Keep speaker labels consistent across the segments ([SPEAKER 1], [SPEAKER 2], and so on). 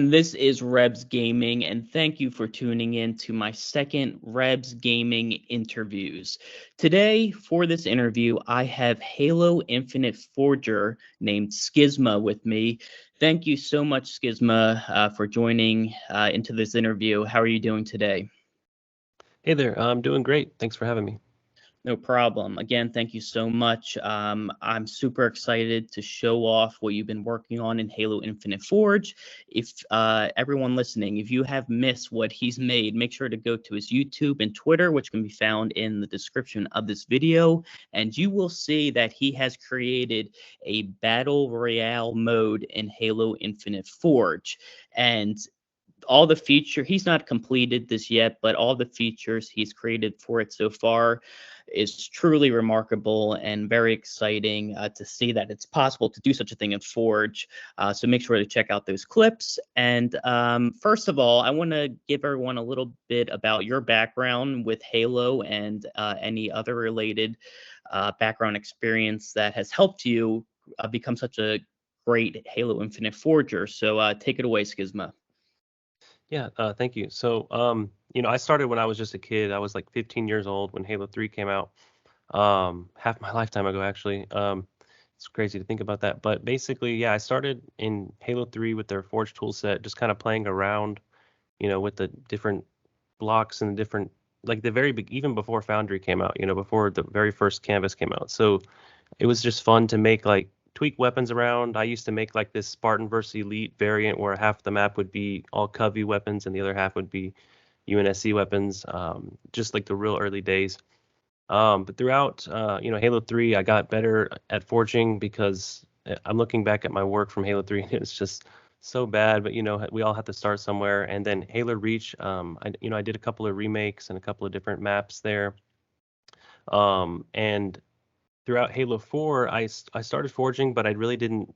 [SPEAKER 1] This is Rebs Gaming, and thank you for tuning in to my second Rebs Gaming interviews. Today, for this interview, I have Halo Infinite Forger named Skisma with me. Thank you so much, Skisma, for joining into this interview. How are you doing today?
[SPEAKER 2] Hey there, I'm doing great. Thanks for having me.
[SPEAKER 1] No problem. Again, thank you so much. I'm super excited to show off what you've been working on in Halo Infinite Forge. If everyone listening, if you have missed what he's made, make sure to go to his YouTube and Twitter, which can be found in the description of this video, and you will see that he has created a Battle Royale mode in Halo Infinite Forge. And all the feature he's not completed this yet, but all the features he's created for it so far is truly remarkable and very exciting to see that it's possible to do such a thing in Forge. So make sure to check out those clips. And first of all, I want to give everyone a little bit about your background with Halo and any other related background experience that has helped you become such a great Halo Infinite Forger. So take it away, Skisma.
[SPEAKER 2] Yeah, thank you. I started when I was just a kid. I was like 15 years old when Halo 3 came out. Half my lifetime ago, actually. It's crazy to think about that. But basically, yeah, I started in Halo 3 with their Forge tool set, just kind of playing around, with the different blocks and the different, like the very big, even before Foundry came out, before the very first canvas came out. So it was just fun to make like tweak weapons around. I used to make like this Spartan versus Elite variant where half the map would be all Covey weapons and the other half would be UNSC weapons, just like the real early days. But throughout, Halo 3, I got better at forging because I'm looking back at my work from Halo 3 and it's just so bad. But we all have to start somewhere. And then Halo Reach, I did a couple of remakes and a couple of different maps there. And throughout Halo 4, I started forging, but I really didn't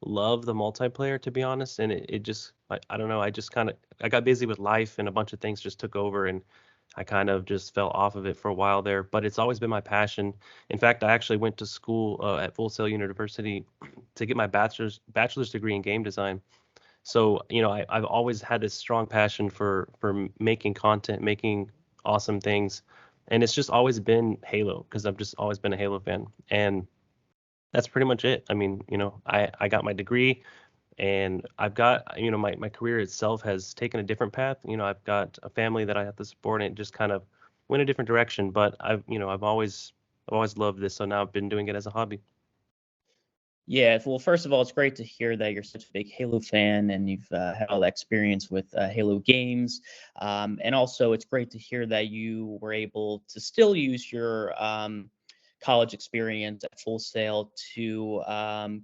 [SPEAKER 2] love the multiplayer, to be honest. And it just, I don't know, I just kind of, I got busy with life and a bunch of things just took over and I kind of just fell off of it for a while there. But it's always been my passion. In fact, I actually went to school at Full Sail University to get my bachelor's degree in game design. So, I've always had this strong passion for making content, making awesome things. And it's just always been Halo because I've just always been a Halo fan. And that's pretty much it. I mean, I got my degree and I've got, my career itself has taken a different path. I've got a family that I have to support and it just kind of went a different direction. But I've always loved this. So now I've been doing it as a hobby.
[SPEAKER 1] Yeah, well, first of all, it's great to hear that you're such a big Halo fan and you've had all that experience with Halo games. And also, it's great to hear that you were able to still use your college experience at Full Sail to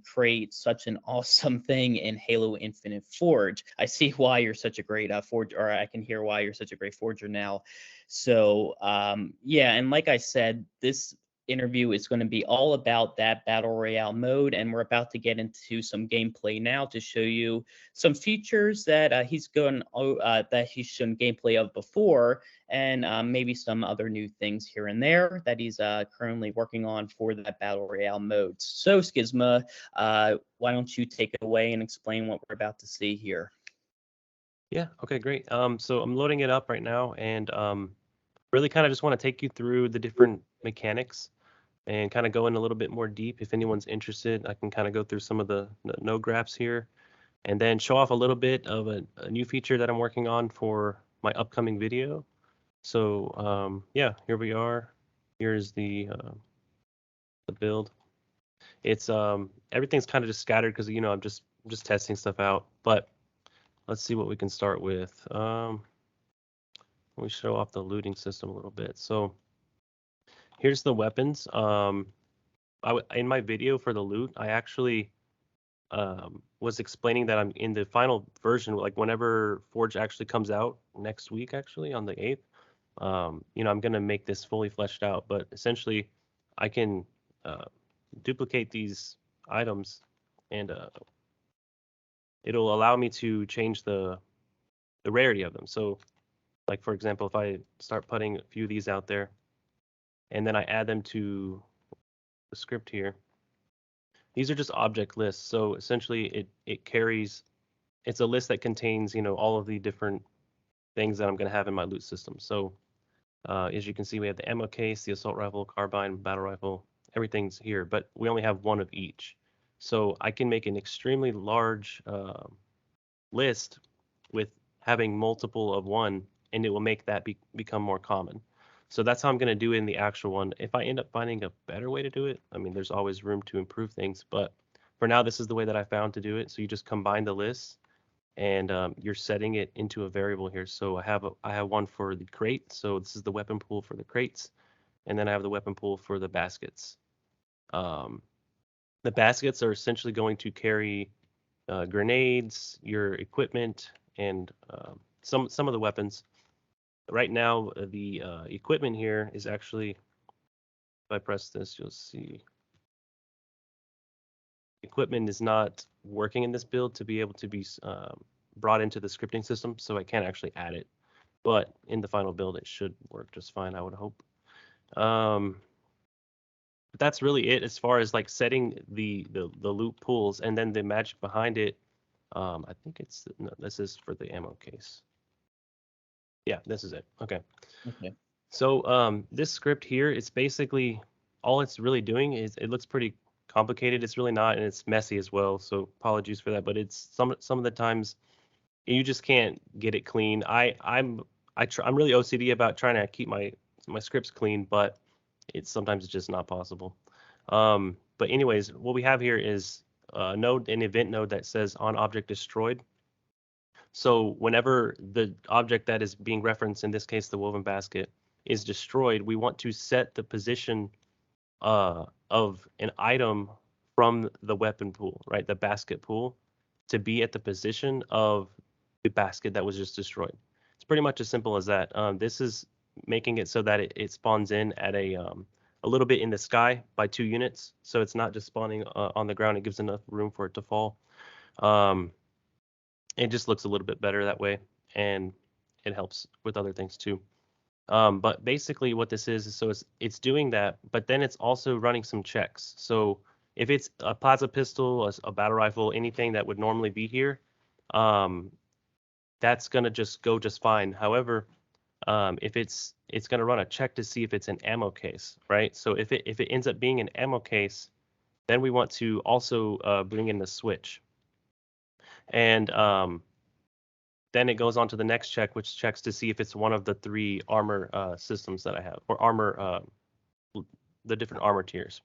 [SPEAKER 1] create such an awesome thing in Halo Infinite Forge. I see why you're such a great forger, or I can hear why you're such a great forger now. So, yeah, and like I said, this interview is going to be all about that battle royale mode, and we're about to get into some gameplay now to show you some features that that he's shown gameplay of before, and maybe some other new things here and there that he's currently working on for that battle royale mode. So Skisma, why don't you take it away and explain what we're about to see here?
[SPEAKER 2] Yeah. Okay, great. So I'm loading it up right now and really kind of just want to take you through the different mechanics and kind of go in a little bit more deep. If anyone's interested, I can kind of go through some of the node graphs here and then show off a little bit of a new feature that I'm working on for my upcoming video. So yeah, here we are. Here's the build. It's everything's kind of just scattered because I'm just testing stuff out. But let's see what we can start with. Let me show off the looting system a little bit. So here's the weapons. In my video for the loot, I actually was explaining that I'm in the final version, like whenever Forge actually comes out next week, actually on the 8th. I'm gonna make this fully fleshed out, but essentially, I can uh, duplicate these items, and it'll allow me to change the rarity of them. So, like for example, if I start putting a few of these out there, and then I add them to the script here, these are just object lists. So essentially, it carries it's a list that contains, all of the different things that I'm going to have in my loot system. So as you can see, we have the ammo case, the assault rifle, carbine, battle rifle, everything's here, but we only have one of each. So I can make an extremely large list with having multiple of one, and it will make that become more common. So that's how I'm going to do it in the actual one. If I end up finding a better way to do it, I mean, there's always room to improve things, but for now, this is the way that I found to do it. So you just combine the lists, and you're setting it into a variable here. So I have one for the crate. So this is the weapon pool for the crates, and then I have the weapon pool for the baskets. The baskets are essentially going to carry grenades, your equipment, and some of the weapons. Right now, the equipment here is actually, if I press this, you'll see equipment is not working in this build to be able to be brought into the scripting system, so I can't actually add it. But in the final build, it should work just fine, I would hope. But that's really it as far as like setting the loot pools, and then the magic behind it. I think it's no, this is for the ammo case. Yeah, this is it. Okay.
[SPEAKER 1] Okay.
[SPEAKER 2] So this script here, it's basically all it's really doing is it looks pretty complicated. It's really not, and it's messy as well. So apologies for that, but it's some of the times you just can't get it clean. I'm really OCD about trying to keep my scripts clean, but sometimes it's just not possible. But anyways, what we have here is a node, an event node that says on object destroyed. So whenever the object that is being referenced, in this case the woven basket, is destroyed, we want to set the position of an item from the weapon pool, right? The basket pool, to be at the position of the basket that was just destroyed. It's pretty much as simple as that. This is making it so that it spawns in at a little bit in the sky by 2 units. So it's not just spawning on the ground. It gives enough room for it to fall. It just looks a little bit better that way, and it helps with other things too. But basically what this is so it's doing that, but then it's also running some checks. So if it's a plasma pistol, a battle rifle, anything that would normally be here, that's gonna just go just fine. However, if it's gonna run a check to see if it's an ammo case, right? So if it ends up being an ammo case, then we want to also bring in the switch. And then it goes on to the next check, which checks to see if it's one of the 3 armor systems that I have, or armor, the different armor tiers.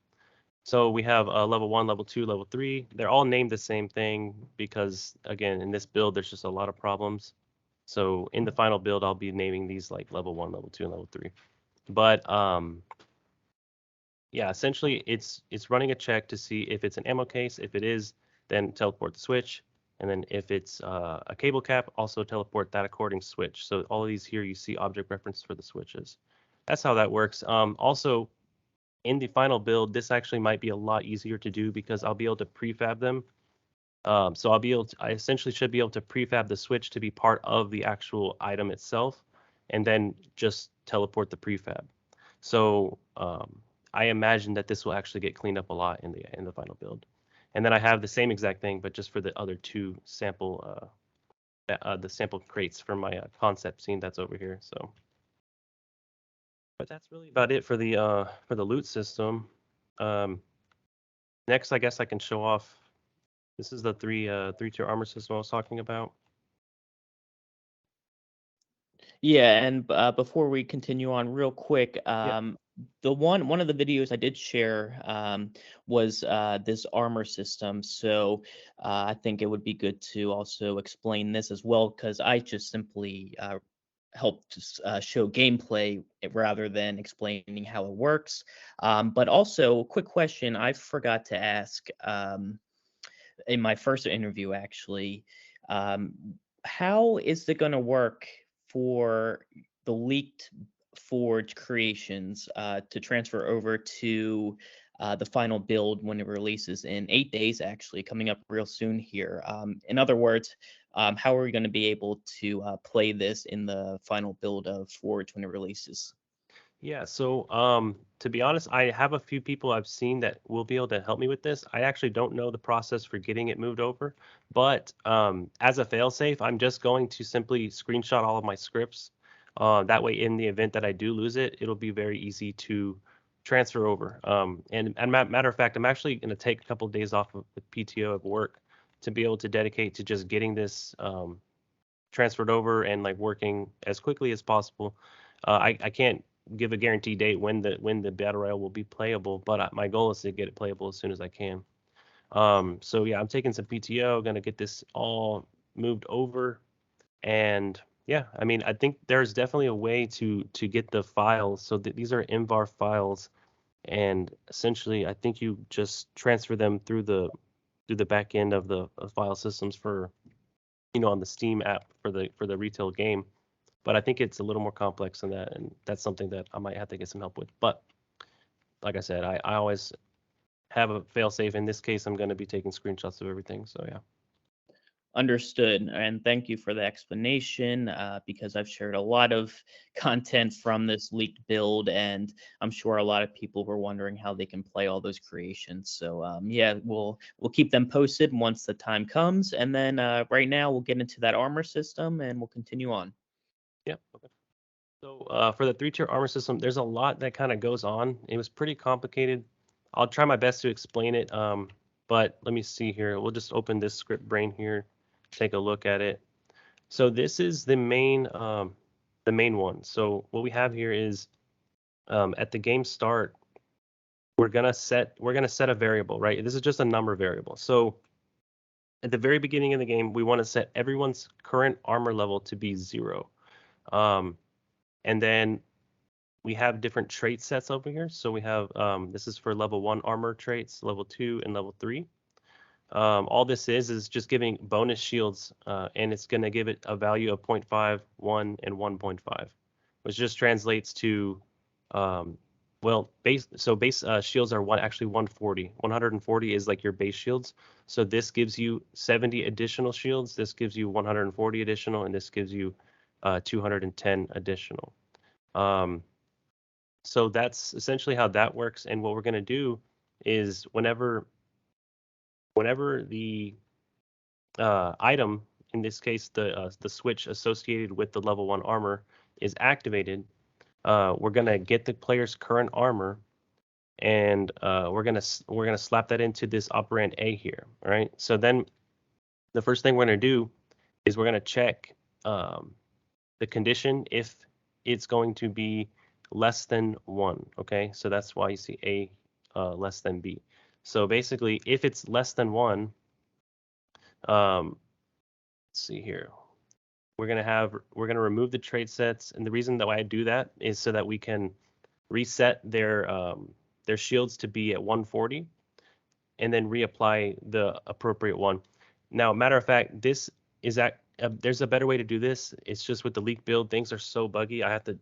[SPEAKER 2] So we have level 1, level 2, level 3. They're all named the same thing because, again, in this build, there's just a lot of problems. So in the final build, I'll be naming these like level 1, level 2, and level 3. But yeah, essentially it's running a check to see if it's an ammo case. If it is, then teleport the switch. And then if it's a cable cap, also teleport that according switch. So all of these here, you see object reference for the switches. That's how that works. Also, in the final build, this actually might be a lot easier to do because I'll be able to prefab them. So I essentially should be able to prefab the switch to be part of the actual item itself, and then just teleport the prefab. So I imagine that this will actually get cleaned up a lot in the final build. And then I have the same exact thing, but just for the other 2 sample the sample crates for my concept scene that's over here. So, but that's really about it for the loot system. Next, I guess I can show off. This is the 3-tier armor system I was talking about.
[SPEAKER 1] Yeah, and before we continue on, real quick,
[SPEAKER 2] Yeah.
[SPEAKER 1] the one of the videos I did share was this armor system. So I think it would be good to also explain this as well, because I just simply helped show gameplay rather than explaining how it works. But also, quick question I forgot to ask in my first interview, actually. Um, how is it going to work for the leaked Forge creations to transfer over to the final build when it releases in 8 days, actually, coming up real soon here? In other words, how are we going to be able to play this in the final build of Forge when it releases?
[SPEAKER 2] Yeah, so to be honest, I have a few people I've seen that will be able to help me with this. I actually don't know the process for getting it moved over, but as a failsafe, I'm just going to simply screenshot all of my scripts. That way, in the event that I do lose it, it'll be very easy to transfer over. And matter of fact, I'm actually going to take a couple of days off of with PTO of work to be able to dedicate to just getting this transferred over and like working as quickly as possible. I can't give a guaranteed date when the battle royale will be playable, but my goal is to get it playable as soon as I can. So yeah, I'm taking some PTO, gonna get this all moved over, and yeah, I mean, I think there's definitely a way to get the files. So these are MVAR files, and essentially, I think you just transfer them through the back end of the file systems for on the Steam app for the retail game. But I think it's a little more complex than that, and that's something that I might have to get some help with. But like I said, I always have a fail safe. In this case, I'm going to be taking screenshots of everything. So yeah.
[SPEAKER 1] Understood. And thank you for the explanation, because I've shared a lot of content from this leaked build, and I'm sure a lot of people were wondering how they can play all those creations. So yeah, we'll keep them posted once the time comes, and then right now we'll get into that armor system, and we'll continue on.
[SPEAKER 2] Yeah. Okay. So for the three-tier armor system, there's a lot that kind of goes on. It was pretty complicated. I'll try my best to explain it. But let me see here. We'll just open this script brain here, take a look at it. So this is the main one. So what we have here is at the game start, we're gonna set a variable, right? This is just a number variable. So at the very beginning of the game, we want to set everyone's current armor level to be 0. And then we have different trait sets over here. So we have this is for level 1 armor traits, level 2, and level 3. All this is just giving bonus shields, and it's going to give it a value of 0.5, 1, and 1.5, which just translates to base shields are actually 140. 140 is like your base shields. So this gives you 70 additional shields. This gives you 140 additional, and this gives you 210 additional. So that's essentially how that works. And what we're going to do is whenever the item, in this case the switch associated with the level 1 armor is activated, we're going to get the player's current armor, and we're going to slap that into this operand A here. All right. So then the first thing we're going to do is we're going to check the condition if it's going to be less than 1. Okay, so that's why you see A less than B. So basically, if it's less than 1, let's see here, we're gonna remove the trait sets, and the reason that why I do that is so that we can reset their shields to be at 140, and then reapply the appropriate one. Now, matter of fact, this is there's a better way to do this. It's just with the leak build, things are so buggy. I have to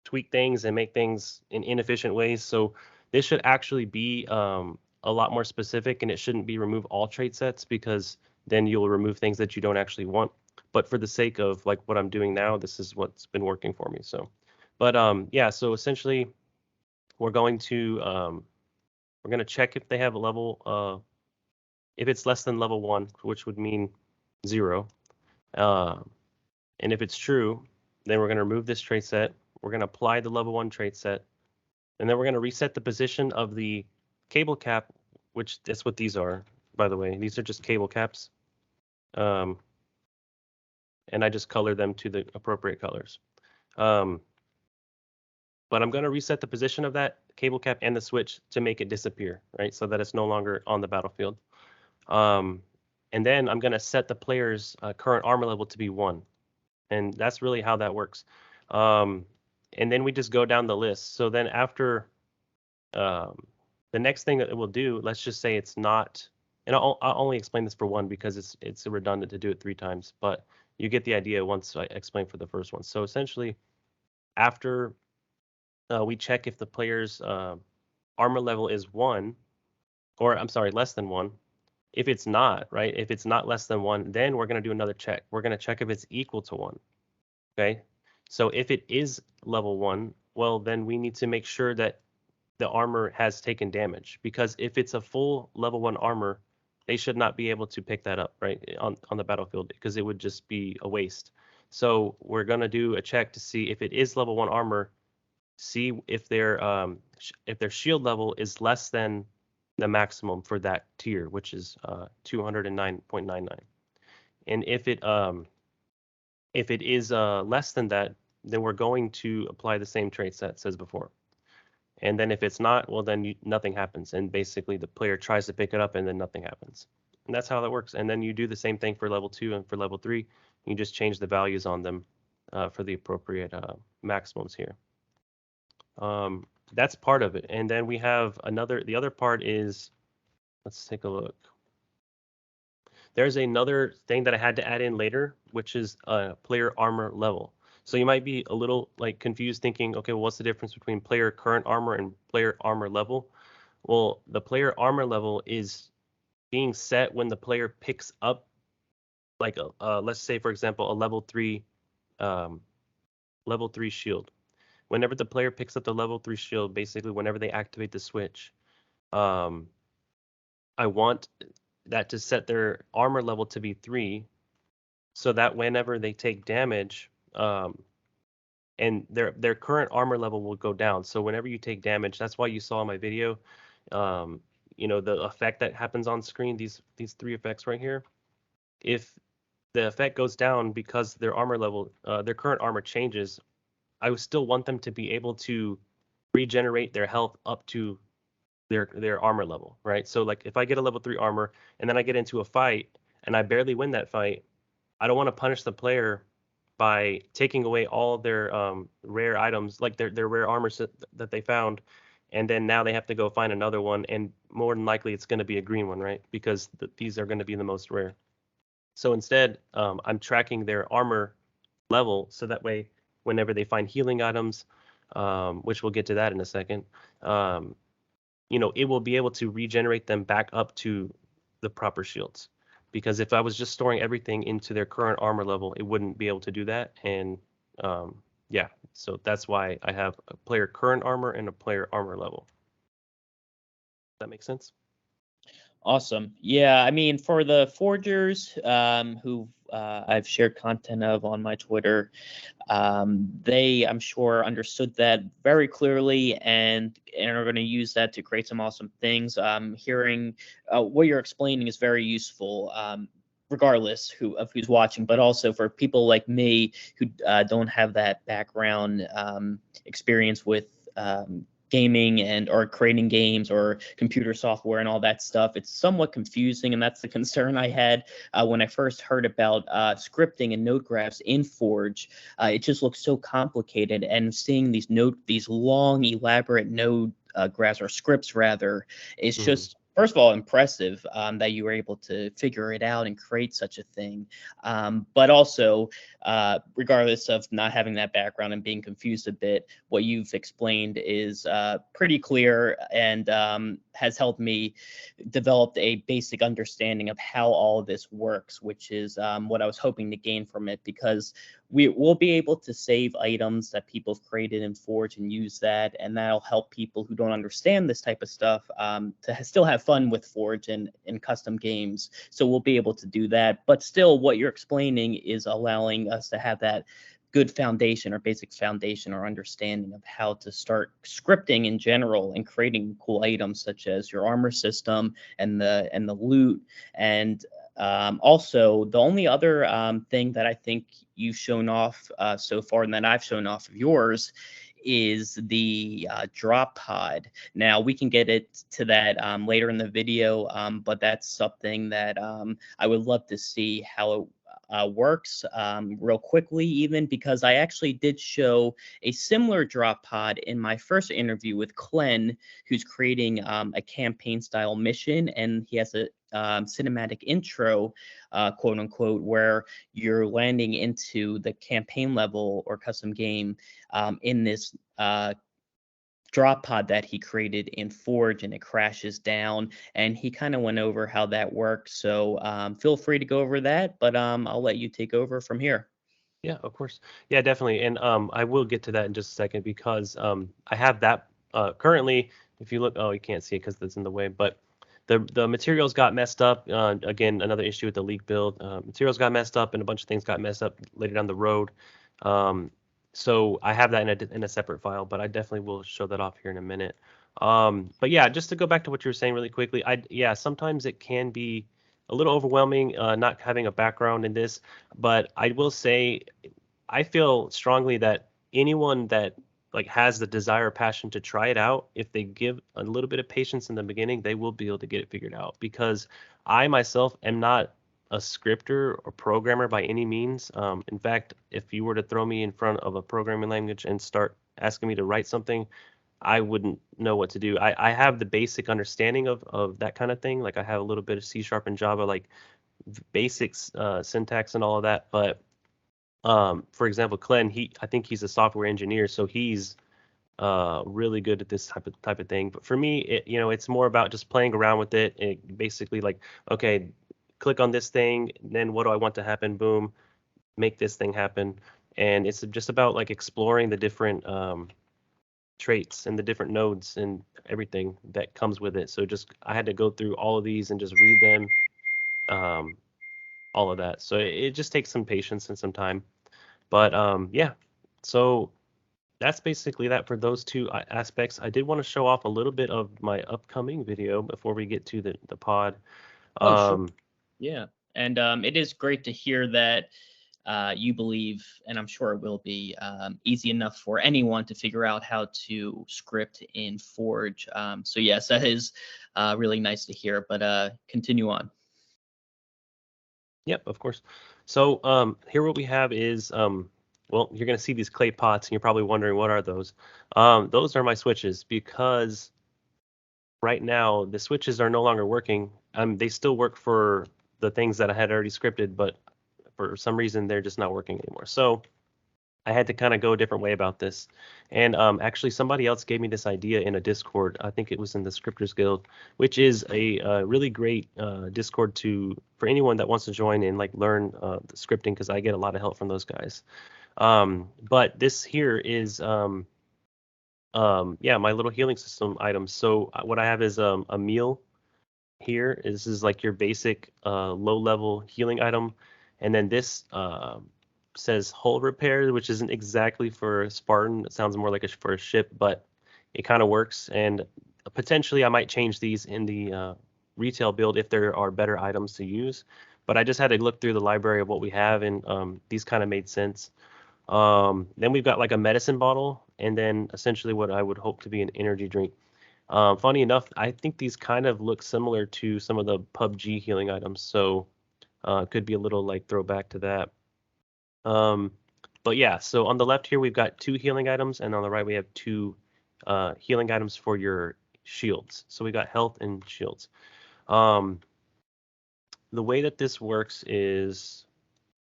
[SPEAKER 2] tweak things and make things in inefficient ways. So this should actually be a lot more specific, and it shouldn't be remove all trait sets, because then you'll remove things that you don't actually want. But for the sake of like what I'm doing now, this is what's been working for me. So, but yeah, so essentially we're going to check if they have a level, if it's less than level 1, which would mean 0. And if it's true, then we're going to remove this trait set. We're going to apply the level 1 trait set, and then we're going to reset the position of the cable cap, which that's what these are, by the way. These are just cable caps. And I just color them to the appropriate colors. But I'm going to reset the position of that cable cap and the switch to make it disappear, right? So that it's no longer on the battlefield. And then I'm going to set the player's current armor level to be 1. And that's really how that works. And then we just go down the list. So then after the next thing that it will do, let's just say it's not, and I'll only explain this for one because it's redundant to do it 3 times, but you get the idea once I explain for the first one. So essentially, after we check if the player's armor level is 1, or I'm sorry, less than 1. If it's not, right? If it's not less than 1, then we're going to do another check. We're going to check if it's equal to 1. Okay. So if it is level 1, well, then we need to make sure that the armor has taken damage, because if it's a full level 1 armor, they should not be able to pick that up, right, on the battlefield, because it would just be a waste. So we're going to do a check to see if it is level 1 armor, see if their shield level is less than the maximum for that tier, which is 209.99. And if it is less than that, then we're going to apply the same traits that it says before. And then if it's not, well, then nothing happens. And basically the player tries to pick it up and then nothing happens. And that's how that works. And then you do the same thing for level 2 and for level 3. You just change the values on them for the appropriate maximums here. That's part of it. And then we have the other part is, let's take a look. There's another thing that I had to add in later, which is player armor level. So you might be a little like confused thinking, okay, well, what's the difference between player current armor and player armor level? Well, the player armor level is being set when the player picks up like let's say, for example, a level 3 shield. Whenever the player picks up the level 3 shield, basically whenever they activate the switch, I want that to set their armor level to be 3, so that whenever they take damage, and their current armor level will go down. So whenever you take damage, that's why you saw in my video, the effect that happens on screen, these 3 effects right here. If the effect goes down because their armor level, their current armor changes, I would still want them to be able to regenerate their health up to their armor level, right? So like if I get a level 3 armor and then I get into a fight and I barely win that fight, I don't want to punish the player by taking away all their rare items, like their rare armor that they found, and then now they have to go find another one, and more than likely it's going to be a green one, right? Because these are going to be the most rare. So instead, I'm tracking their armor level, so that way, whenever they find healing items, which we'll get to that in a second, it will be able to regenerate them back up to the proper shields. Because if I was just storing everything into their current armor level, it wouldn't be able to do that. And yeah, so that's why I have a player current armor and a player armor level. Does that make sense?
[SPEAKER 1] Awesome. Yeah, I mean, for the forgers who I've shared content of on my Twitter, they, I'm sure, understood that very clearly and are going to use that to create some awesome things. Hearing what you're explaining is very useful. Regardless of who's watching, but also for people like me who don't have that background experience with gaming or creating games or computer software and all that stuff. It's somewhat confusing, and that's the concern I had when I first heard about scripting and node graphs in Forge. It just looks so complicated, and seeing these long, elaborate node graphs or scripts rather is just, first of all, impressive that you were able to figure it out and create such a thing. But also, regardless of not having that background and being confused a bit, what you've explained is pretty clear and has helped me develop a basic understanding of how all of this works, which is what I was hoping to gain from it, because we will be able to save items that people have created in Forge and use that, and that'll help people who don't understand this type of stuff to still have fun with Forge and custom games. So we'll be able to do that, but still what you're explaining is allowing us to have that good foundation or basic foundation or understanding of how to start scripting in general and creating cool items such as your armor system and the loot. And also, the only other thing that I think you've shown off so far, and that I've shown off of yours, is the drop pod. Now we can get to that later in the video, but that's something that I would love to see how it works real quickly, even because I actually did show a similar drop pod in my first interview with Clen, who's creating a campaign style mission, and he has a cinematic intro, quote unquote, where you're landing into the campaign level or custom game in this drop pod that he created in Forge, and it crashes down, and he kind of went over how that works. So feel free to go over that, but I'll let you take over from here.
[SPEAKER 2] Yeah, of course. Yeah, definitely. And I will get to that in just a second because I have that currently. If you look, oh, you can't see it because it's in the way, but the materials got messed up. Again, another issue with the leak build. Materials got messed up, and a bunch of things got messed up later down the road. Um, so I have that in a separate file, but I definitely will show that off here in a minute. But yeah, just to go back to what you were saying really quickly, yeah, sometimes it can be a little overwhelming not having a background in this, but I will say I feel strongly that anyone that like has the desire or passion to try it out, if they give a little bit of patience in the beginning, they will be able to get it figured out. Because I myself am not a scripter or programmer by any means. In fact, if you were to throw me in front of a programming language and start asking me to write something, I wouldn't know what to do. I have the basic understanding of that kind of thing. Like I have a little bit of C# and Java, like basics, syntax and all of that. But for example, Glenn, I think he's a software engineer, so he's really good at this type of thing. But for me, it's more about just playing around with it. It basically like, okay, click on this thing, then what do I want to happen? Boom, make this thing happen. And it's just about like exploring the different traits and the different nodes and everything that comes with it. So just I had to go through all of these and just read them, um, all of that. So it just takes some patience and some time. But yeah, so that's basically that for those two aspects. I did want to show off a little bit of my upcoming video before we get to the pod.
[SPEAKER 1] Oh, sure.
[SPEAKER 2] Um,
[SPEAKER 1] Yeah. And it is great to hear that you believe, and I'm sure it will be easy enough for anyone to figure out how to script in Forge. So yes, that is really nice to hear. But continue on.
[SPEAKER 2] yep, of course. So here what we have is well, you're gonna see these clay pots, and you're probably wondering what are those. Those are my switches because right now the switches are no longer working. They still work for the things that I had already scripted, but for some reason they're just not working anymore. So I had to kind of go a different way about this. And actually, somebody else gave me this idea in a Discord. I think it was in the Scripters Guild, which is a really great Discord for anyone that wants to join and like learn the scripting because I get a lot of help from those guys. But this here is yeah, my little healing system items. So what I have is a meal here. This is like your basic low level healing item, and then this says hull repair, which isn't exactly for a Spartan. It sounds more like for a ship, but it kind of works. And potentially, I might change these in the retail build if there are better items to use. But I just had to look through the library of what we have, and these kind of made sense. Then we've got like a medicine bottle, and then essentially what I would hope to be an energy drink. Funny enough, I think these kind of look similar to some of the PUBG healing items, so could be a little like throwback to that. Um, but yeah, so on the left here we've got two healing items, and on the right we have two healing items for your shields. So we got health and shields. Um, the way that this works is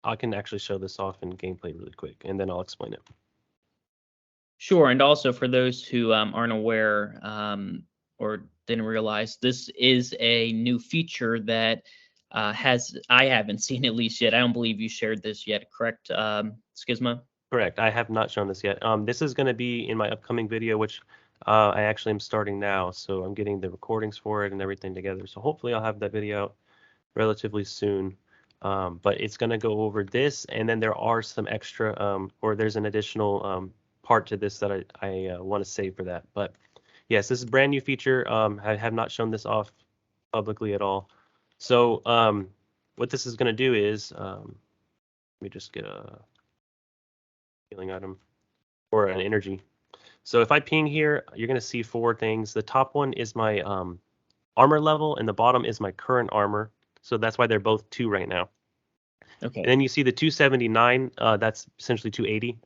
[SPEAKER 2] I can actually show this off in gameplay really quick, and then I'll explain it.
[SPEAKER 1] Sure, and also for those who aren't aware or didn't realize, this is a new feature that I haven't seen at least yet. I don't believe you shared this yet, correct, Skisma?
[SPEAKER 2] Correct. I have not shown this yet. This is going to be in my upcoming video, which I actually am starting now. So I'm getting the recordings for it and everything together. So hopefully I'll have that video out relatively soon. But it's going to go over this, and then there are some extra, or there's an additional part to this that I want to save for that. But yes, this is a brand new feature. I have not shown this off publicly at all. So what this is going to do is, let me just get a healing item or an energy. So if I ping here, you're going to see four things. The top one is my armor level, and the bottom is my current armor. So that's why they're both 2 right now.
[SPEAKER 1] Okay.
[SPEAKER 2] And then you see the 279, that's essentially 280.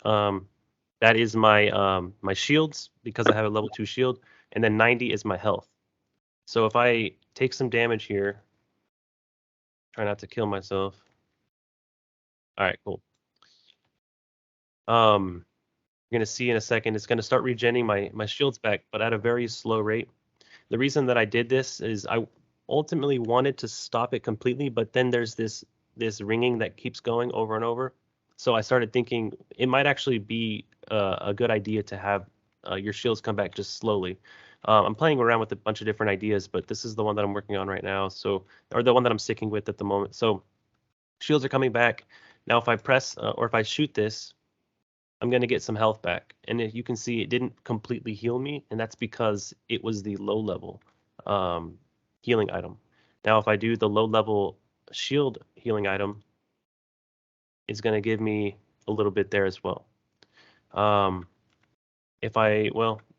[SPEAKER 2] That is my shields because I have a level 2 shield, and then 90 is my health. So if I take some damage here, try not to kill myself. All right, cool. You're gonna see in a second, it's gonna start regenerating my shields back, but at a very slow rate. The reason that I did this is I ultimately wanted to stop it completely, but then there's this ringing that keeps going over and over. So I started thinking it might actually be a good idea to have your shields come back just slowly. I'm playing around with a bunch of different ideas, but this is the one that I'm working on right now. So, or the one that I'm sticking with at the moment. So shields are coming back. Now, if I press or if I shoot this, I'm going to get some health back. And you can see it didn't completely heal me, and that's because it was the low level healing item. Now, if I do the low level shield healing item, it's going to give me a little bit there as well. Well,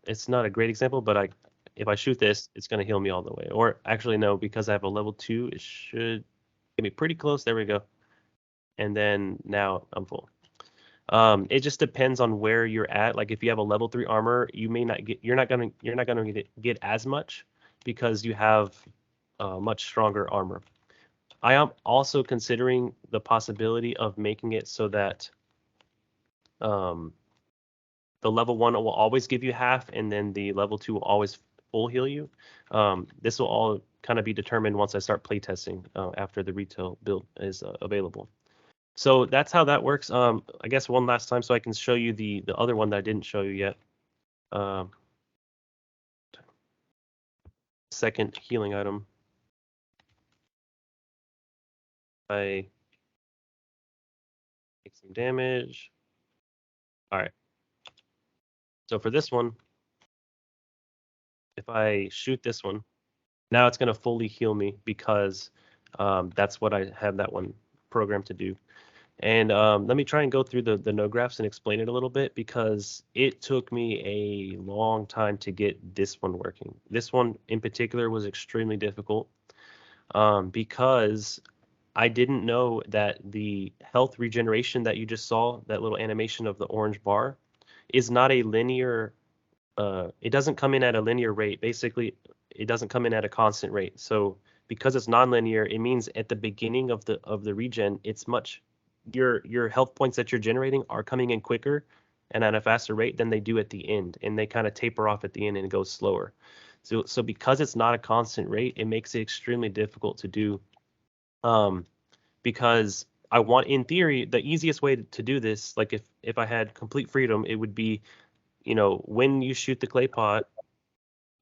[SPEAKER 2] it's not a great example, but if I shoot this, it's going to heal me all the way. Or actually, no, because I have a level 2, it should get me pretty close. There we go. And then now I'm full. It just depends on where you're at. Like if you have a level 3 armor, you're not gonna get as much because you have much stronger armor. I am also considering the possibility of making it so that the level 1 will always give you half, and then the level 2 will always full heal you. This will all kind of be determined once I start playtesting after the retail build is available. So that's how that works. I guess one last time so I can show you the other one that I didn't show you yet. Second healing item. I take some damage. All right. So for this one, if I shoot this one, now it's going to fully heal me because that's what I have that one programmed to do. And let me try and go through the no graphs and explain it a little bit because it took me a long time to get this one working. This one in particular was extremely difficult because I didn't know that the health regeneration that you just saw, that little animation of the orange bar, is not a linear. It doesn't come in at a linear rate. Basically, it doesn't come in at a constant rate. So because it's nonlinear, it means at the beginning of the regen, it's much your health points that you're generating are coming in quicker and at a faster rate than they do at the end, and they kind of taper off at the end and go slower. So because it's not a constant rate, it makes it extremely difficult to do. Because I want, in theory, the easiest way to do this, like if I had complete freedom, it would be, when you shoot the clay pot,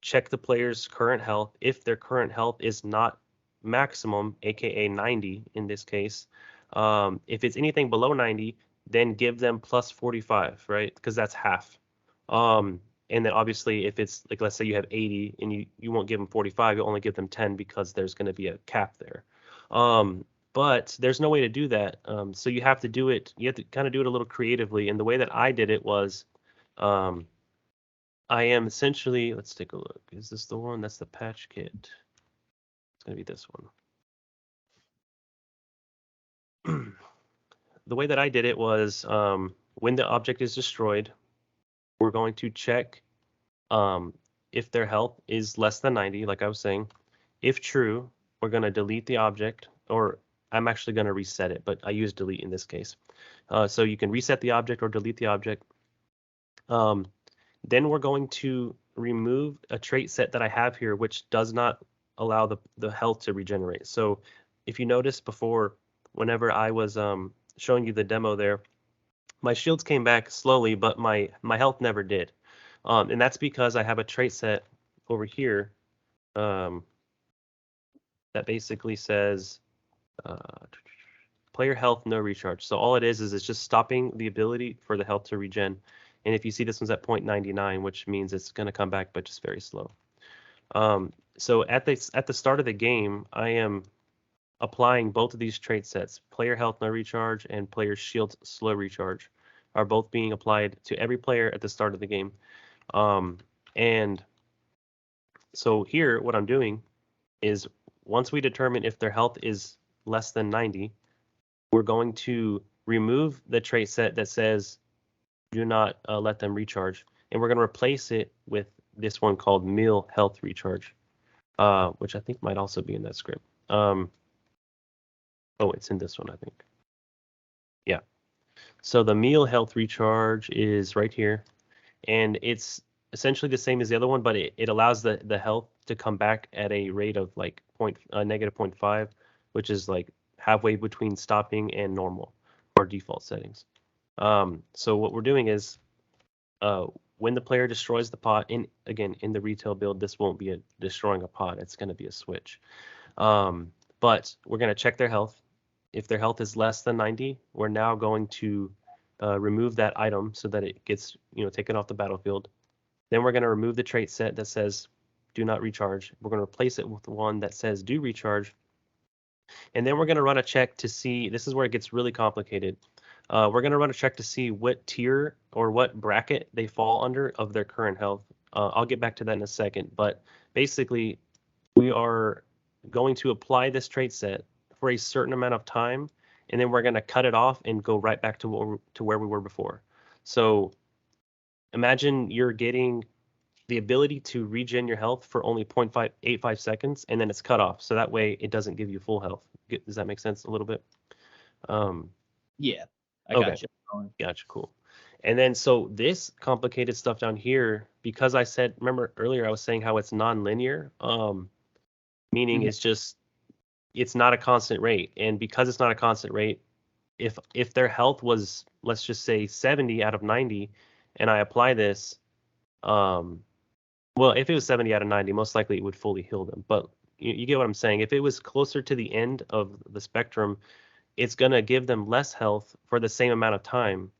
[SPEAKER 2] check the player's current health. If their current health is not maximum, aka 90 in this case, if it's anything below 90, then give them plus 45, right? Because that's half. And then obviously if it's like, let's say you have 80 and you won't give them 45, you'll only give them 10 because there's going to be a cap there. But there's no way to do that. So you have to kind of do it a little creatively. And the way that I did it was, I am essentially, let's take a look. Is this the one? That's the patch kit. It's going to be this one. The way that I did it was when the object is destroyed, we're going to check if their health is less than 90, like I was saying. If true, we're going to delete the object, or I'm actually going to reset it, but I use delete in this case. So you can reset the object or delete the object. Then we're going to remove a trait set that I have here, which does not allow the health to regenerate. So if you notice before, whenever I was showing you the demo there, my shields came back slowly, but my health never did. And that's because I have a trait set over here that basically says player health, no recharge. So all it is it's just stopping the ability for the health to regen. And if you see this one's at 0.99, which means it's going to come back, but just very slow. So at the start of the game, I am applying both of these trait sets. Player health, no recharge, and player shield, slow recharge, are both being applied to every player at the start of the game. And so here, what I'm doing is once we determine if their health is less than 90, we're going to remove the trait set that says do not let them recharge, and we're going to replace it with this one called meal health recharge, which I think might also be in that script. Oh, it's in this one, I think. Yeah. So the meal health recharge is right here, and it's essentially the same as the other one, but it allows the health to come back at a rate of like negative 0.5, which is like halfway between stopping and normal. our default settings. So what we're doing is when the player destroys the pod, in the retail build, this won't be destroying a pod. It's going to be a switch. But we're going to check their health. If their health is less than 90, we're now going to remove that item so that it gets taken off the battlefield. Then we're going to remove the trait set that says do not recharge. We're going to replace it with the one that says do recharge. And then we're going to run a check to see, this is where it gets really complicated. We're going to run a check to see what tier or what bracket they fall under of their current health. I'll get back to that in a second, but basically we are going to apply this trait set for a certain amount of time, and then we're going to cut it off and go right back to where we were before. So imagine you're getting the ability to regen your health for only 0.85 seconds, and then it's cut off. So that way it doesn't give you full health. Does that make sense a little bit?
[SPEAKER 1] Yeah, I
[SPEAKER 2] okay.
[SPEAKER 1] gotcha.
[SPEAKER 2] Gotcha, cool. And then so this complicated stuff down here, because I said, remember earlier I was saying how it's non-linear, meaning it's not a constant rate. And because it's not a constant rate, if their health was, let's just say 70 out of 90, and I apply this, well, if it was 70 out of 90, most likely it would fully heal them. But you get what I'm saying. If it was closer to the end of the spectrum, it's going to give them less health for the same amount of time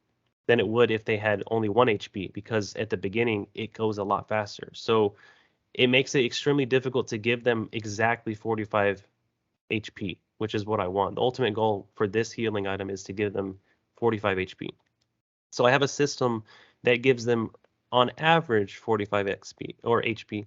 [SPEAKER 2] than it would if they had only 1 HP, because at the beginning it goes a lot faster. So it makes it extremely difficult to give them exactly 45 HP, which is what I want. The ultimate goal for this healing item is to give them 45 HP. So I have a system that gives them on average 45 XP or HP.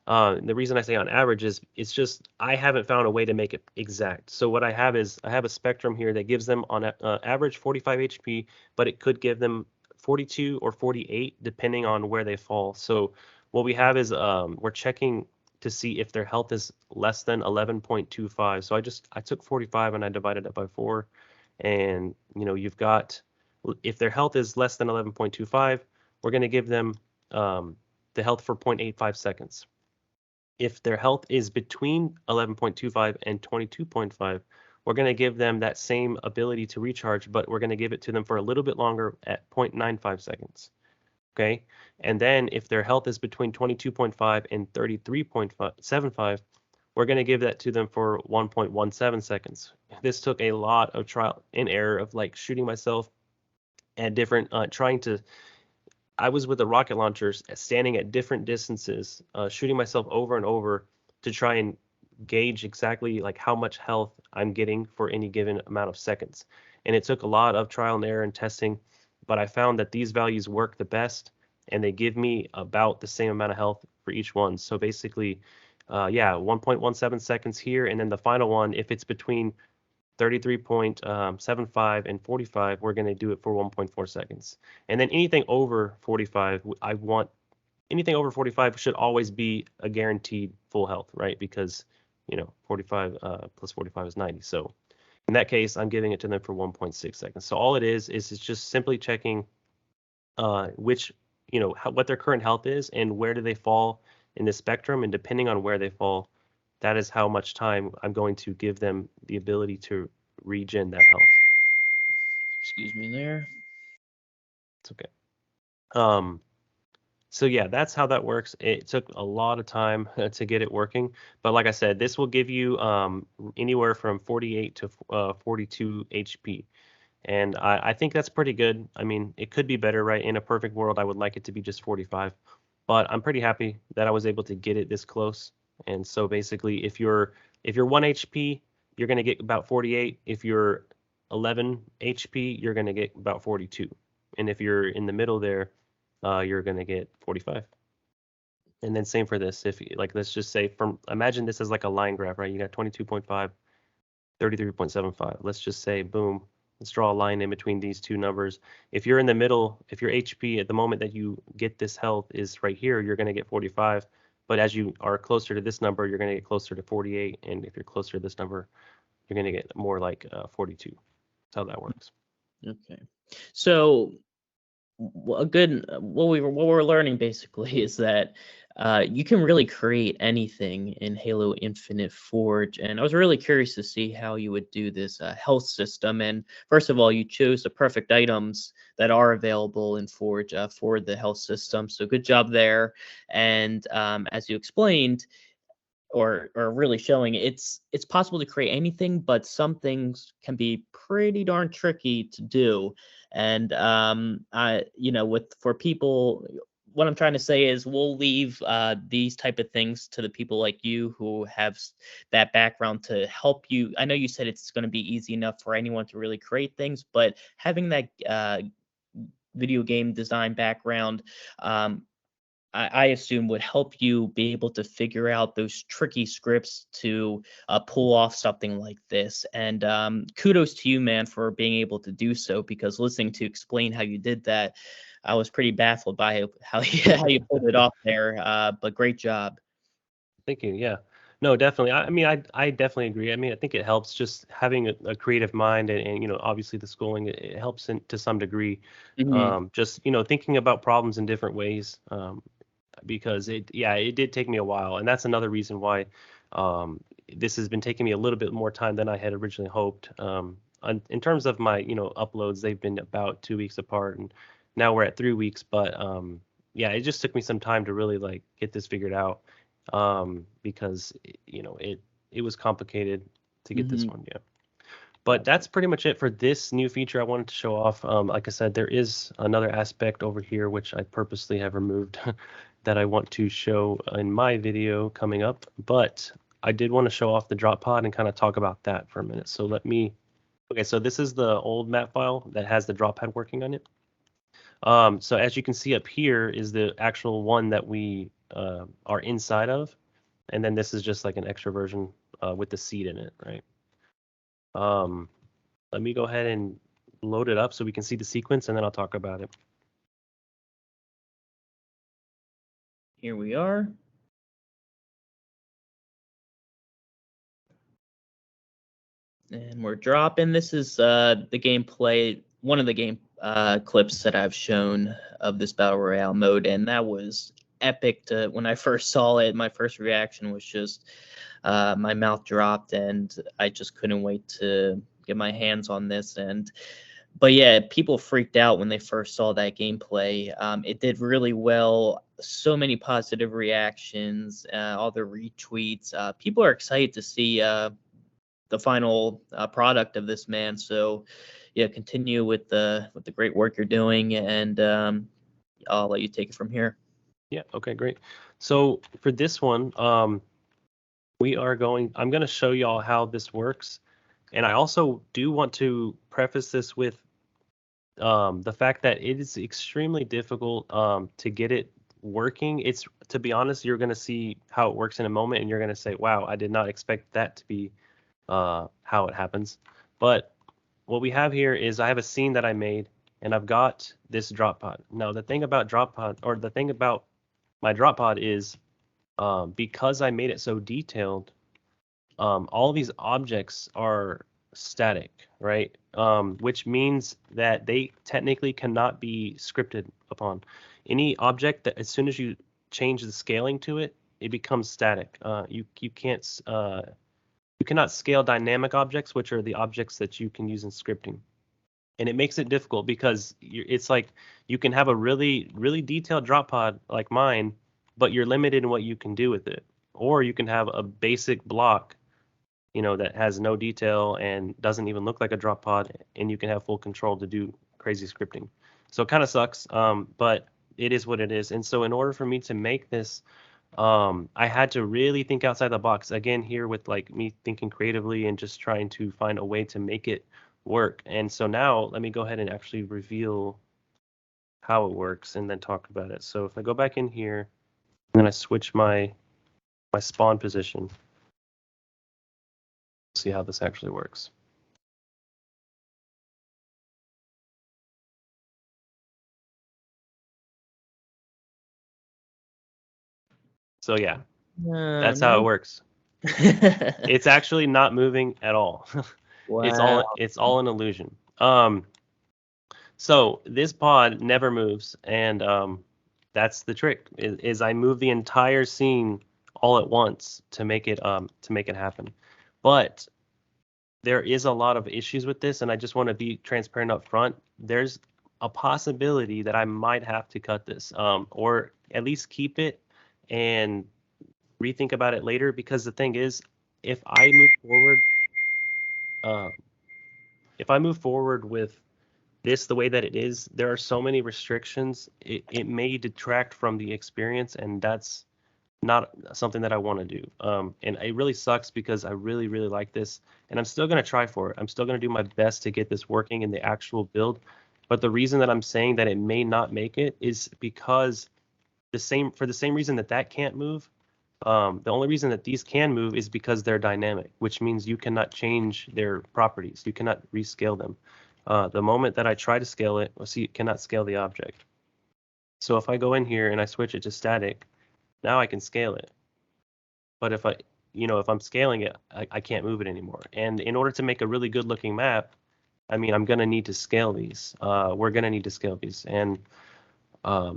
[SPEAKER 2] The reason I say on average is it's just I haven't found a way to make it exact. So what I have is I have a spectrum here that gives them on average 45 HP, but it could give them 42 or 48 depending on where they fall. So what we have is we're checking to see if their health is less than 11.25. So I took 45 and I divided it by 4, and you've got, if their health is less than 11.25, we're going to give them the health for 0.85 seconds. If their health is between 11.25 and 22.5, we're going to give them that same ability to recharge, but we're going to give it to them for a little bit longer at 0.95 seconds. Okay. And then if their health is between 22.5 and 33.75, we're going to give that to them for 1.17 seconds. This took a lot of trial and error of like shooting myself at different, I was with the rocket launchers standing at different distances, shooting myself over and over to try and gauge exactly like how much health I'm getting for any given amount of seconds. And it took a lot of trial and error and testing, but I found that these values work the best, and they give me about the same amount of health for each one. So basically, 1.17 seconds here, and then the final one, if it's between 33.75 and 45, we're going to do it for 1.4 seconds. And then anything over 45, anything over 45 should always be a guaranteed full health, right? Because 45 plus 45 is 90. So in that case, I'm giving it to them for 1.6 seconds. So all it is it's just simply checking what their current health is and where do they fall in the spectrum. And depending on where they fall, that is how much time I'm going to give them the ability to regen that health.
[SPEAKER 1] Excuse me there.
[SPEAKER 2] It's okay. So yeah, that's how that works. It took a lot of time to get it working, but like I said, this will give you anywhere from 48 to 42 HP. And I think that's pretty good. I mean, it could be better, right? In a perfect world, I would like it to be just 45, but I'm pretty happy that I was able to get it this close. And so basically, if you're 1 HP, you're going to get about 48. If you're 11 HP, you're going to get about 42. And if you're in the middle there, you're going to get 45. And then same for this. If like, let's just say imagine this as like a line graph, right? You got 22.5, 33.75. Let's just say, boom, let's draw a line in between these two numbers. If you're in the middle, if your HP at the moment that you get this health is right here, you're going to get 45. But as you are closer to this number, you're going to get closer to 48. And if you're closer to this number, you're going to get more like 42. That's how that works.
[SPEAKER 1] Okay. So what we're learning basically is that you can really create anything in Halo Infinite Forge, and I was really curious to see how you would do this health system. And first of all, you chose the perfect items that are available in Forge for the health system, so good job there. And as you explained, or really showing, it's possible to create anything, but some things can be pretty darn tricky to do. And I, with for people, what I'm trying to say is we'll leave these type of things to the people like you who have that background to help you. I know you said it's going to be easy enough for anyone to really create things, but having that video game design background, um, I assume would help you be able to figure out those tricky scripts to pull off something like this. And kudos to you, man, for being able to do so. Because listening to explain how you did that, I was pretty baffled by how how you pulled it off there. But great job.
[SPEAKER 2] Thank you. Yeah. No, definitely. I mean, I definitely agree. I mean, I think it helps just having a creative mind and, obviously the schooling, it helps to some degree.
[SPEAKER 1] Hmm.
[SPEAKER 2] Just, thinking about problems in different ways. Because it did take me a while. And that's another reason why this has been taking me a little bit more time than I had originally hoped. In terms of my, uploads, they've been about 2 weeks apart, and now we're at 3 weeks. But yeah, it just took me some time to really like get this figured out because it was complicated to get this
[SPEAKER 1] Hmm.
[SPEAKER 2] one. Yeah. But that's pretty much it for this new feature I wanted to show off. Like I said, there is another aspect over here which I purposely have removed that I want to show in my video coming up. But I did want to show off the drop pod and kind of talk about that for a minute. So okay, so this is the old map file that has the drop pod working on it. So as you can see up here is the actual one that we are inside of. And then this is just like an extra version with the seed in it, right? Let me go ahead and load it up so we can see the sequence, and then I'll talk about it.
[SPEAKER 1] Here we are. And we're dropping. This is the gameplay, one of the game clips that I've shown of this Battle Royale mode, and that was epic. When I first saw it, my first reaction was just my mouth dropped, and I just couldn't wait to get my hands on this. But yeah, people freaked out when they first saw that gameplay. It did really well. So many positive reactions, all the retweets. People are excited to see the final product of this, man. So yeah, continue with the great work you're doing, and I'll let you take it from here.
[SPEAKER 2] Yeah, okay, great. So for this one, I'm going to show y'all how this works. And I also do want to preface this with the fact that it is extremely difficult to get it working. It's, to be honest, you're going to see how it works in a moment, and you're going to say, wow, I did not expect that to be how it happens. But what we have here is I have a scene that I made, and I've got this drop pod. Now, the thing about my drop pod is because I made it so detailed, all these objects are static, right? Which means that they technically cannot be scripted upon. Any object that, as soon as you change the scaling to it, it becomes static. You cannot scale dynamic objects, which are the objects that you can use in scripting. And it makes it difficult because it's like you can have a really, really detailed drop pod like mine, but you're limited in what you can do with it. Or you can have a basic block, that has no detail and doesn't even look like a drop pod, and you can have full control to do crazy scripting. So it kind of sucks, but it is what it is. And so in order for me to make this, I had to really think outside the box again here with like me thinking creatively and just trying to find a way to make it work. And so now let me go ahead and actually reveal how it works and then talk about it. So if I go back in here and then I switch my spawn position, see how this actually works. So yeah, that's how it
[SPEAKER 1] No.
[SPEAKER 2] works. It's actually not moving at all.
[SPEAKER 1] Wow.
[SPEAKER 2] It's all an illusion. So this pod never moves, and That's the trick. Is I move the entire scene all at once to make it happen. But there is a lot of issues with this, and I just want to be transparent up front. There's a possibility that I might have to cut this, or at least keep it and rethink about it later. Because the thing is, if I move forward, uh, if I move forward with this the way that it is, there are so many restrictions. It may detract from the experience, and that's not something that I want to do. And it really sucks because I really, really like this, and I'm still going to try for it. I'm still going to do my best to get this working in the actual build. But the reason that I'm saying that it may not make it is because for the same reason that that can't move, the only reason that these can move is because they're dynamic, which means you cannot change their properties. You cannot rescale them. The moment that I try to scale it, see, it cannot scale the object. So if I go in here and I switch it to static, now I can scale it. But if I'm scaling it, I can't move it anymore. And in order to make a really good looking map, I mean, I'm gonna need to scale these. We're gonna need to scale these, and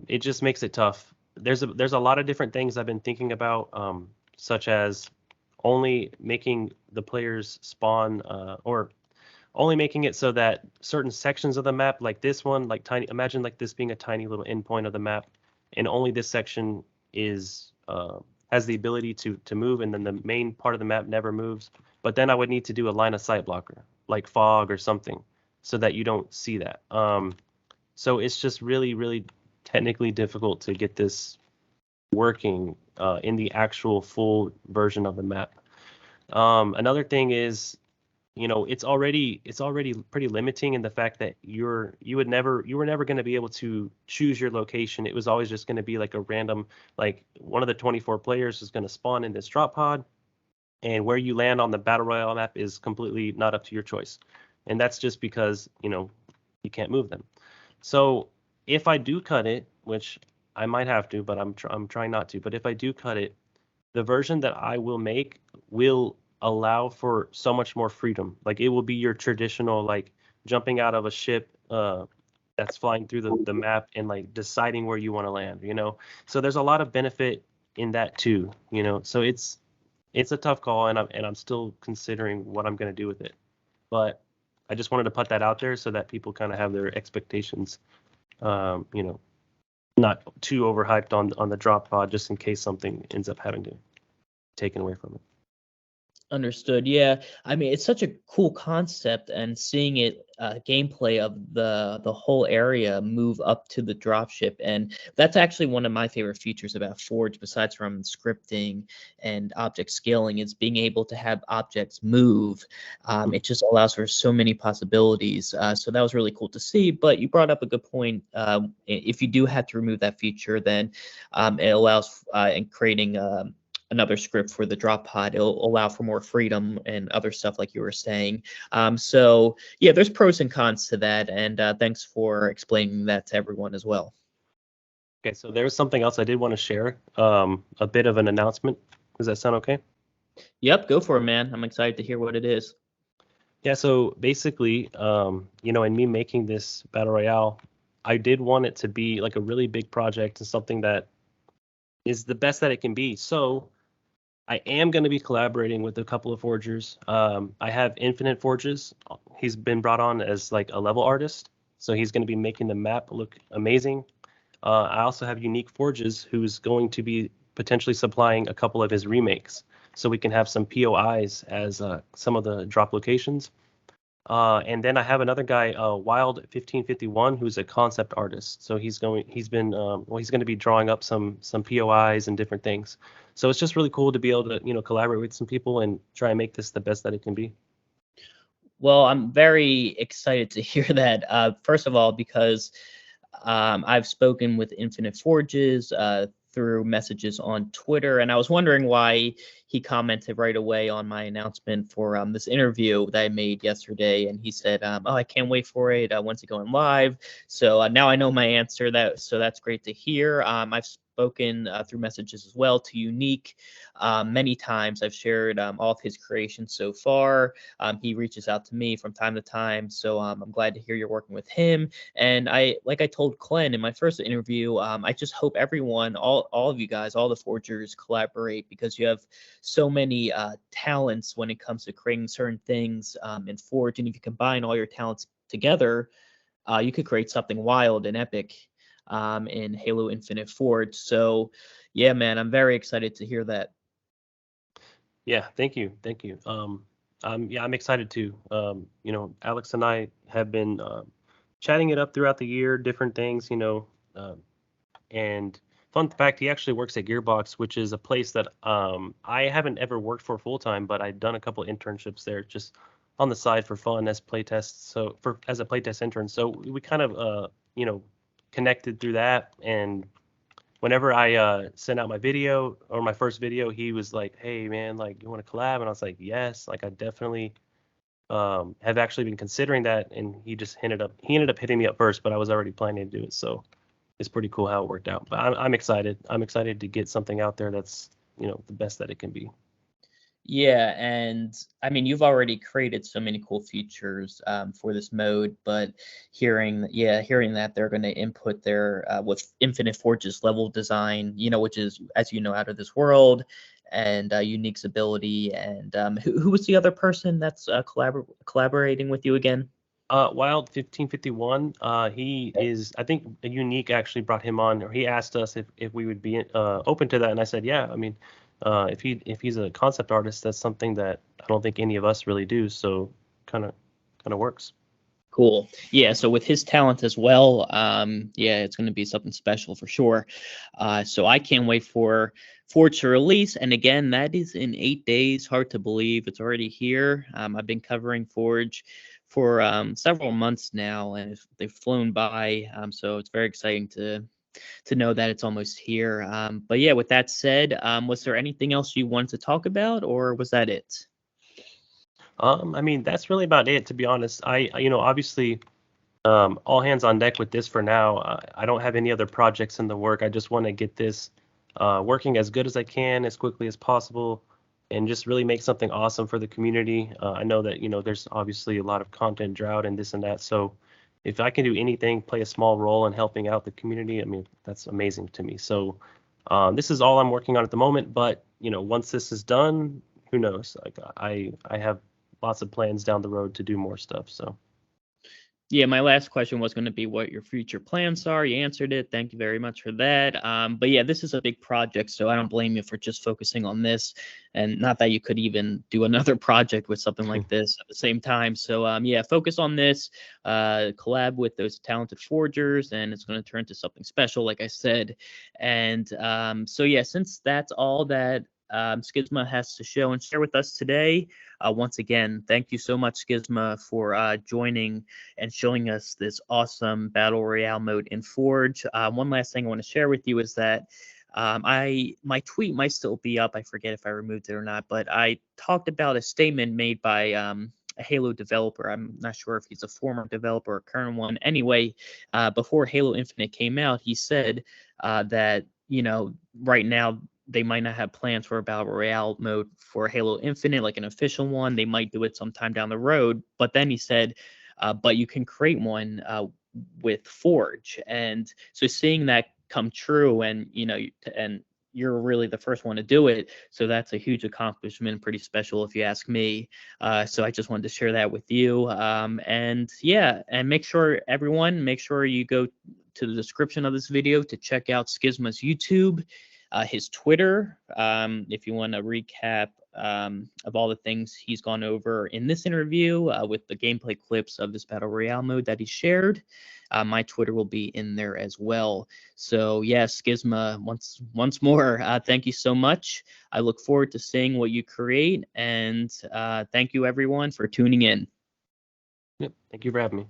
[SPEAKER 2] it just makes it tough. There's a lot of different things I've been thinking about, such as only making the players spawn, or only making it so that certain sections of the map, like this one, like imagine like this being a tiny little endpoint of the map, and only this section is has the ability to move, and then the main part of the map never moves. But then I would need to do a line of sight blocker, like fog or something, so that you don't see that. So it's just really, really technically difficult to get this working in the actual full version of the map. Another thing is, it's already pretty limiting in the fact that you were never going to be able to choose your location. It was always just going to be like a random, like one of the 24 players is going to spawn in this drop pod, and where you land on the battle royale map is completely not up to your choice. And that's just because, you can't move them. So if I do cut it, which I might have to, but I'm trying not to, but if I do cut it, the version that I will make will allow for so much more freedom. Like it will be your traditional, like jumping out of a ship that's flying through the map and like deciding where you want to land, So there's a lot of benefit in that too, So it's a tough call, and I'm still considering what I'm going to do with it. But I just wanted to put that out there so that people kind of have their expectations, not too overhyped on the drop pod, just in case something ends up having to be taken away from it.
[SPEAKER 1] Understood. Yeah, I mean, it's such a cool concept, and seeing it gameplay of the whole area move up to the dropship, and that's actually one of my favorite features about Forge, besides from scripting and object scaling, is being able to have objects move. It just allows for so many possibilities. So that was really cool to see. But you brought up a good point. If you do have to remove that feature, then it allows in creating another script for the drop pod. It'll allow for more freedom and other stuff like you were saying. So yeah, there's pros and cons to that, and thanks for explaining that to everyone as well.
[SPEAKER 2] Okay, so there's something else I did want to share, a bit of an announcement. Does that sound okay?
[SPEAKER 1] Yep, go for it, man. I'm excited to hear what it is.
[SPEAKER 2] Yeah, so basically, in me making this Battle Royale, I did want it to be like a really big project and something that is the best that it can be. So I am going to be collaborating with a couple of forgers. I have Infinite Forges. He's been brought on as like a level artist, so he's going to be making the map look amazing. I also have Unique Forges, who's going to be potentially supplying a couple of his remakes, so we can have some POIs as some of the drop locations. And then I have another guy, Wild 1551, who's a concept artist. So he's going to be drawing up some POIs and different things. So it's just really cool to be able to, collaborate with some people and try and make this the best that it can be.
[SPEAKER 1] Well, I'm very excited to hear that. First of all, because I've spoken with Infinite Forges through messages on Twitter, and I was wondering why he commented right away on my announcement for this interview that I made yesterday, and he said, "Oh, I can't wait for it. When's it going live?" So now I know my answer. So that's great to hear. I've spoken through messages as well to Unique. Many times I've shared all of his creations so far. He reaches out to me from time to time, so I'm glad to hear you're working with him. And like I told Glenn in my first interview, I just hope everyone, all of you guys, all the forgers collaborate, because you have so many talents when it comes to creating certain things in Forge. And if you combine all your talents together, you could create something wild and epic in Halo Infinite Forge. So yeah, man, I'm very excited to hear that.
[SPEAKER 2] Yeah, thank you. Yeah, I'm excited too. Alex and I have been chatting it up throughout the year, different things, and fun fact, he actually works at Gearbox, which is a place that I haven't ever worked for full time, but I've done a couple internships there just on the side for fun as playtests. So as a playtest intern, so we kind of connected through that. And whenever I sent out my video or my first video, he was like, "Hey man, like you want to collab?" And I was like, "Yes." Like I definitely have actually been considering that. And he ended up hitting me up first, but I was already planning to do it. So it's pretty cool how it worked out. But I'm excited. I'm excited to get something out there that's the best that it can be.
[SPEAKER 1] Yeah, and I mean, you've already created so many cool features for this mode, but hearing that they're going to input their with Infinite Forge's level design, which is, as you know, out of this world, and Unique's ability, and who was the other person that's collaborating with you again?
[SPEAKER 2] Wild 1551. He is. I think a Unique actually brought him on, or he asked us if we would be open to that, and I said, yeah. I mean, if he's a concept artist, that's something that I don't think any of us really do. So kind of works.
[SPEAKER 1] Cool. Yeah, so with his talent as well, yeah, it's going to be something special for sure. So I can't wait for Forge to release. And again, that is in 8 days. Hard to believe it's already here. I've been covering Forge for several months now, and they've flown by. So it's very exciting to know that it's almost here. But yeah, with that said, was there anything else you wanted to talk about, or was that it?
[SPEAKER 2] I mean, that's really about it, to be honest. Obviously, all hands on deck with this for now. I don't have any other projects in the work. I just want to get this working as good as I can, as quickly as possible, and just really make something awesome for the community. I know that, there's obviously a lot of content drought and this and that. So if I can do anything, play a small role in helping out the community, I mean, that's amazing to me. So this is all I'm working on at the moment. But, once this is done, who knows? Like I have lots of plans down the road to do more stuff. So.
[SPEAKER 1] Yeah, my last question was going to be what your future plans are. You answered it. Thank you very much for that. But yeah, this is a big project, so I don't blame you for just focusing on this. And not that you could even do another project with something like this at the same time. So yeah, focus on this, collab with those talented forgers, and it's going to turn into something special, like I said. And so yeah, since that's all that Skisma has to show and share with us today, once again, thank you so much, Skisma, for joining and showing us this awesome battle royale mode in Forge. One last thing I want to share with you is that my tweet might still be up. I forget if I removed it or not, but I talked about a statement made by a Halo developer. I'm not sure if he's a former developer or current one. Anyway, before Halo Infinite came out, he said that right now they might not have plans for a battle royale mode for Halo Infinite, like an official one. They might do it sometime down the road. But then he said, but you can create one with Forge. And so seeing that come true, and and you're really the first one to do it, so that's a huge accomplishment, pretty special if you ask me. So I just wanted to share that with you. And yeah, and make sure you go to the description of this video to check out Skisma's YouTube, his Twitter, if you want to recap of all the things he's gone over in this interview with the gameplay clips of this Battle Royale mode that he shared. My Twitter will be in there as well. So yeah, Skisma, once more, thank you so much. I look forward to seeing what you create, and thank you everyone for tuning in.
[SPEAKER 2] Yep. Thank you for having me.